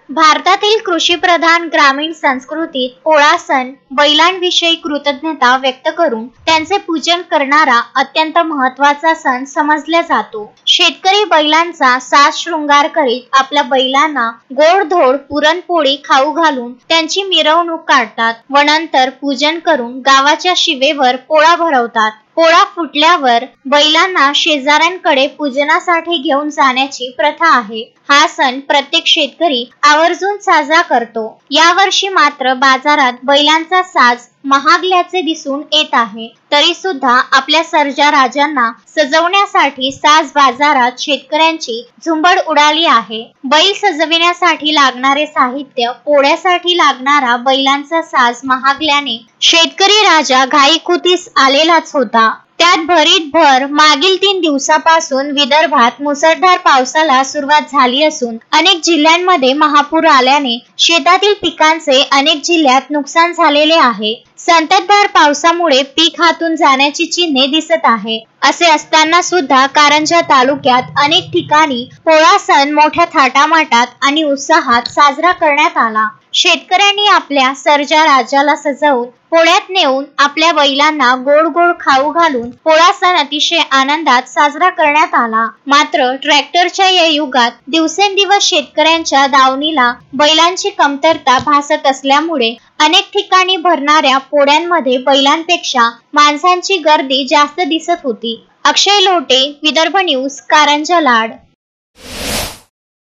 भारतातील कृषीप्रधान ग्रामीण संस्कृतीत पोळा सण बैलांविषयी कृतज्ञता व्यक्त करून त्यांचे पूजन करणारा अत्यंत महत्त्वाचा सण समजला जातो. शेतकरी बैलांचा साज शृंगार करीत आपल्या बैलांना गोडधोड पुरणपोळी खाऊ घालून त्यांची मिरवणूक काढतात व नंतर पूजन करून गावाच्या शिवेवर पोळा भरवतात. पोळा फुटल्यावर बैलांना शेजाऱ्यांकडे पूजनासाठी घेऊन जाण्याची प्रथा आहे. हा सण प्रत्येक शेतकरी आवर्जून साजरा करतो. यावर्षी मात्र बाजारात बैलांचा साज महागल्याचे दिसून येत आहे. तरी सुद्धा आपल्या सर्जा राजांना सजवण्यासाठी साज बाजारात शेतकऱ्यांची झुंबड उडाली आहे. बैल सजविण्यासाठी लागणारे साहित्य, पोळ्यासाठी लागणारा बैलांचा साज महागल्याने शेतकरी राजा घाईकुतीस आलेलाच होता. त्यात भरीत भर मागील 3 दिवसापासून विदर्भात मुसळधार पावसाला सुरुवात झाली असून अनेक जिल्ह्यांमध्ये महापूर आल्याने शेतातील पिकांचे अनेक जिल्ह्यात नुकसान झालेले आहे. संततधार पावसामुळे पीक हातून जाण्याची चिन्हे दिसत आहे. असे असताना सुद्धा कारंजा तालुक्यात अनेक ठिकाणी पोळा सण मोठ्या थाटामाटात आणि उत्साहात साजरा करण्यात आला. शेतकऱ्यांनी आपल्या सर्जा राजाला सजवून पोळ्यात नेऊन आपल्या बैलांना गोड गोड खाऊ घालून पोळा सण अतिशय आनंदात साजरा करण्यात आला. मात्र ट्रॅक्टरच्या या युगात दिवसेंदिवस शेतकऱ्यांच्या दावणीला बैलांची कमतरता भासत असल्यामुळे अनेक ठिकाणी भरणाऱ्या पोळ्यांमध्ये बैलांपेक्षा माणसांची गर्दी जास्त दिसत होती. अक्षय लोटे, विदर्भ न्यूज, कारंजा लाड.